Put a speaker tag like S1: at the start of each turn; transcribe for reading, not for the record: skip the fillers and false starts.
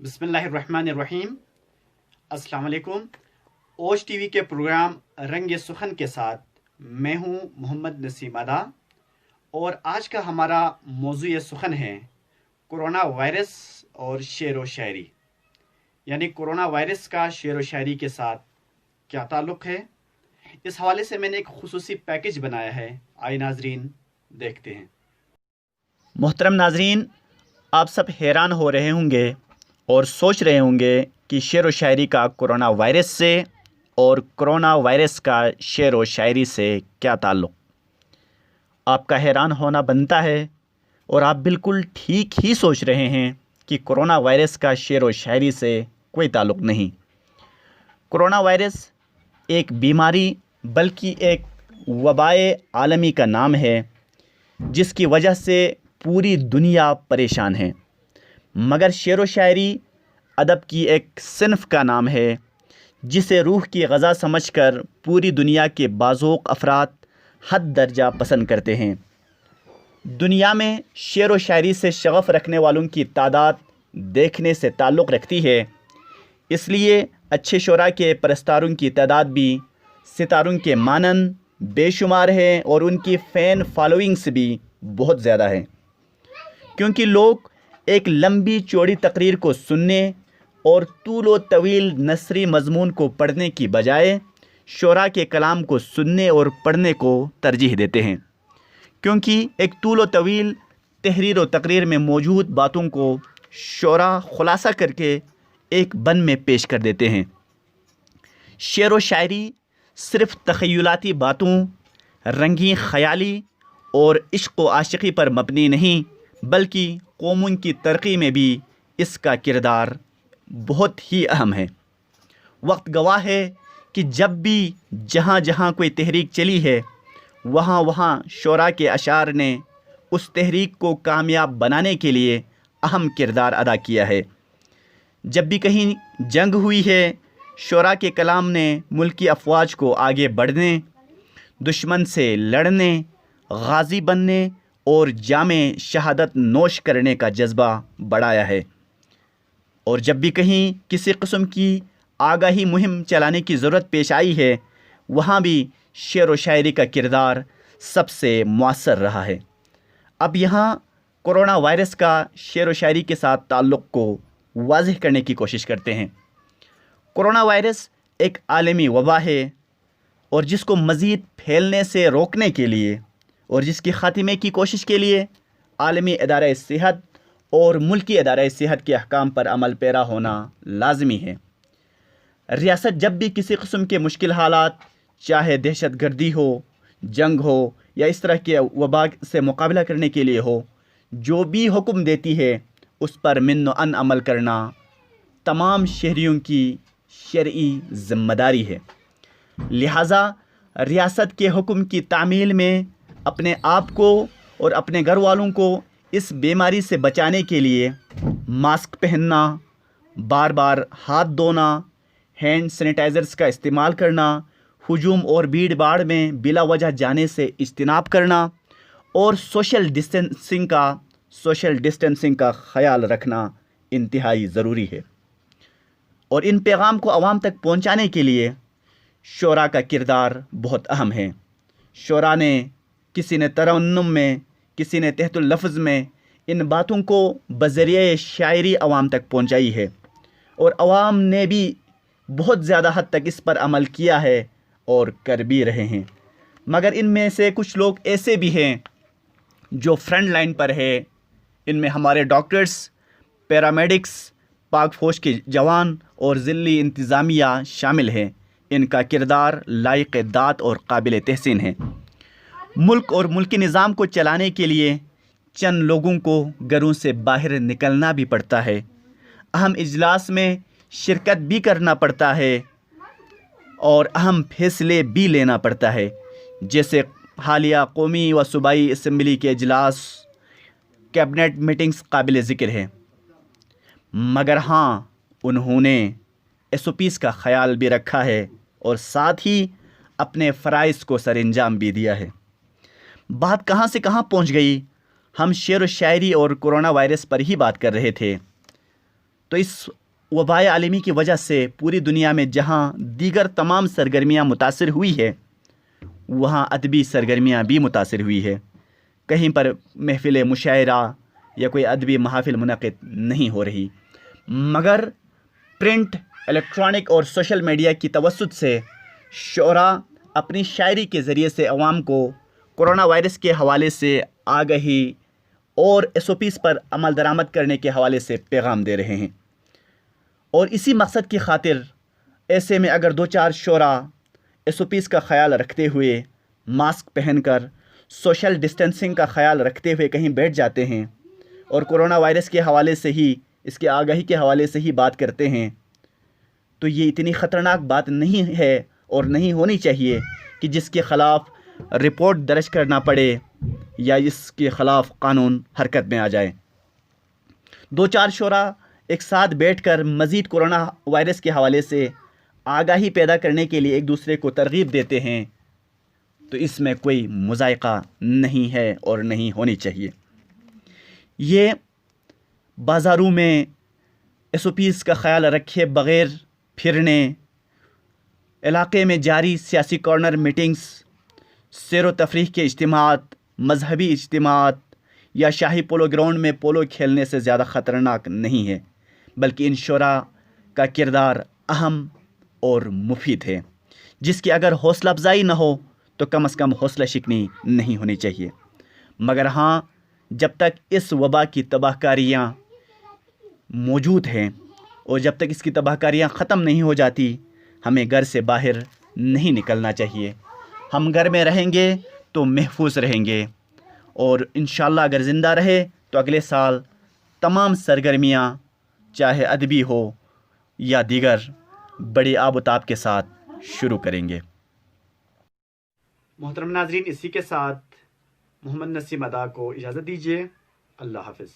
S1: बिस्मिल्लाहिर्रहमानिर्रहीम। अस्सलाम वालेकुम। ओश टीवी के प्रोग्राम रंग सुखन के साथ मैं हूं मोहम्मद नसीम अदा और आज का हमारा मौजू सुखन है कोरोना वायरस और शेर व शायरी। यानी कोरोना वायरस का शेर व शायरी के साथ क्या ताल्लुक़ है, इस हवाले से मैंने एक खुसूसी पैकेज बनाया है। आइए नाजरीन देखते हैं।
S2: मोहतरम नाजरीन, आप सब हैरान हो रहे होंगे और सोच रहे होंगे कि शेर व शायरी का कोरोना वायरस से और कोरोना वायरस का शेर व शायरी से क्या ताल्लुक़। आपका हैरान होना बनता है और आप बिल्कुल ठीक ही सोच रहे हैं कि कोरोना वायरस का शेर व शायरी से कोई ताल्लुक़ नहीं। कोरोना वायरस एक बीमारी बल्कि एक वबाए आलमी का नाम है जिसकी वजह से पूरी दुनिया परेशान है। मगर शेर व शायरी अदब की एक सिन्फ़ का नाम है जिसे रूह की ग़ज़ा समझकर पूरी दुनिया के बाज़ोक़ अफ़राद हद दर्जा पसंद करते हैं। दुनिया में शेर व शायरी से शग़फ़ रखने वालों की तादाद देखने से ताल्लुक़ रखती है, इसलिए अच्छे शुरा के परस्तारों की तादाद भी सितारों के मानन बेशुमार है और उनकी फ़ैन फॉलोइंग्स भी बहुत ज़्यादा है, क्योंकि लोग एक लंबी चौड़ी तकरीर को सुनने और तूल व तवील नसरी मज़मून को पढ़ने की बजाय शुरा के कलाम को सुनने और पढ़ने को तरजीह देते हैं, क्योंकि एक तूल व तवील तहरीर व तकरीर में मौजूद बातों को शुरा ख़ुलासा करके एक बन में पेश कर देते हैं। शेर व शायरी सिर्फ़ तख़य्युलाती बातों, रंगीन ख़याली और इश्क़ व आशिक़ी पर मबनी नहीं, बल्कि कौमों की तरक्की में भी इसका किरदार बहुत ही अहम है। वक्त गवाह है कि जब भी जहाँ जहाँ कोई तहरीक चली है, वहाँ वहाँ शुरा के अशार ने उस तहरीक को कामयाब बनाने के लिए अहम किरदार अदा किया है। जब भी कहीं जंग हुई है, शुरा के कलाम ने मुल्की अफवाज को आगे बढ़ने, दुश्मन से लड़ने, गाज़ी बनने और जामे शहादत नोश करने का जज्बा बढ़ाया है। और जब भी कहीं किसी किस्म की आगाही मुहिम चलाने की ज़रूरत पेश आई है, वहाँ भी शेर व शायरी का किरदार सबसे मुअस्सर रहा है। अब यहाँ कोरोना वायरस का शेर व शायरी के साथ ताल्लुक़ को वाज़ेह करने की कोशिश करते हैं। कोरोना वायरस एक आलमी वबा है और जिसको मज़ीद फैलने से रोकने के लिए और जिसकी ख़ात्मे की कोशिश के लिए आलमी इदारा सेहत और मुल्की इदारा सेहत के अहकाम पर अमल पैरा होना लाजमी है। रियासत जब भी किसी किस्म के मुश्किल हालात, चाहे दहशत गर्दी हो, जंग हो या इस तरह के वबा से मुकाबला करने के लिए हो, जो भी हुक्म देती है उस पर मिन्न अन अमल करना तमाम शहरियों की शरई ज़िम्मेदारी है। लिहाजा रियासत के हुक्म की तामील में अपने आप को और अपने घर वालों को इस बीमारी से बचाने के लिए मास्क पहनना, बार बार हाथ धोना, हैंड सैनिटाइज़र्स का इस्तेमाल करना, हुजूम और भीड़ भाड़ में बिला वजह जाने से इज्तिनाब करना और सोशल डिस्टेंसिंग का ख़याल रखना इंतहाई ज़रूरी है। और इन पैगाम को आवाम तक पहुँचाने के लिए शुरा का किरदार बहुत अहम है। शुरा ने किसी ने तरन्नुम में, किसी ने तहतुल लफ्ज़ में इन बातों को बज़रिए शायरी आवाम तक पहुंचाई है और आवाम ने भी बहुत ज़्यादा हद तक इस पर अमल किया है और कर भी रहे हैं। मगर इनमें से कुछ लोग ऐसे भी हैं जो फ्रंट लाइन पर है। इनमें हमारे डॉक्टर्स, पैरामेडिक्स, पाक फ़ौज के जवान और ज़िली इंतज़ामिया शामिल हैं। इनका किरदार लायक दात और काबिल तहसीन है। मुल्क और मुल्की निज़ाम को चलाने के लिए चंद लोगों को घरों से बाहर निकलना भी पड़ता है, अहम इजलास में शिरकत भी करना पड़ता है और अहम फैसले भी लेना पड़ता है, जैसे हालिया कौमी व सूबाई असम्बली के इजलास, कैबिनेट मीटिंग्स काबिल ज़िक्र है। मगर हाँ, उन्होंने SOPs का ख़याल भी रखा है और साथ ही अपने फ़राइज़ को सरअंजाम भी दिया है। बात कहाँ से कहाँ पहुँच गई। हम शेर व शायरी और कोरोना वायरस पर ही बात कर रहे थे। تو اس وبائے عالمی کی وجہ سے پوری دنیا میں جہاں دیگر تمام سرگرمیاں متاثر ہوئی ہے وہاں ادبی سرگرمیاں بھی متاثر ہوئی ہے. کہیں پر محفل مشاعرہ یا کوئی ادبی محافل منعقد نہیں ہو رہی، مگر پرنٹ، الیکٹرانک اور سوشل میڈیا کی توسط سے شعراء اپنی شاعری کے ذریعے سے عوام کو کرونا وائرس کے حوالے سے آگہی اور SOPs پر عمل درآمد کرنے کے حوالے سے پیغام دے رہے ہیں. اور اسی مقصد کی خاطر ایسے میں اگر 2-4 شعراء SOPs کا خیال رکھتے ہوئے، ماسک پہن کر، سوشل ڈسٹینسنگ کا خیال رکھتے ہوئے کہیں بیٹھ جاتے ہیں اور کرونا وائرس کے حوالے سے ہی، اس کے آگاہی کے حوالے سے ہی بات کرتے ہیں، تو یہ اتنی خطرناک بات نہیں ہے اور نہیں ہونی چاہیے کہ جس کے خلاف رپورٹ درج کرنا پڑے یا اس کے خلاف قانون حرکت میں آ جائے. 2-4 شعراء ایک ساتھ بیٹھ کر مزید کرونا وائرس کے حوالے سے آگاہی پیدا کرنے کے لیے ایک دوسرے کو ترغیب دیتے ہیں تو اس میں کوئی مذائقہ نہیں ہے اور نہیں ہونی چاہیے. یہ بازاروں میں SOPs کا خیال رکھے بغیر پھرنے، علاقے میں جاری سیاسی کارنر میٹنگز، سیر و تفریح کے اجتماعات، مذہبی اجتماعات یا شاہی پولو گراؤنڈ میں پولو کھیلنے سے زیادہ خطرناک نہیں ہے، بلکہ ان شعراء کا کردار اہم اور مفید ہے جس کی اگر حوصلہ افزائی نہ ہو تو کم از کم حوصلہ شکنی نہیں ہونی چاہیے. مگر ہاں، جب تک اس وبا کی تباہ کاریاں موجود ہیں اور جب تک اس کی تباہ کاریاں ختم نہیں ہو جاتی، ہمیں گھر سے باہر نہیں نکلنا چاہیے. ہم گھر میں رہیں گے تو محفوظ رہیں گے، اور انشاءاللہ اگر زندہ رہے تو اگلے سال تمام سرگرمیاں چاہے ادبی ہو یا دیگر بڑی آب و تاب کے ساتھ شروع کریں گے.
S1: محترم ناظرین، اسی کے ساتھ محمد نسیم ادا کو اجازت دیجیے. اللہ حافظ.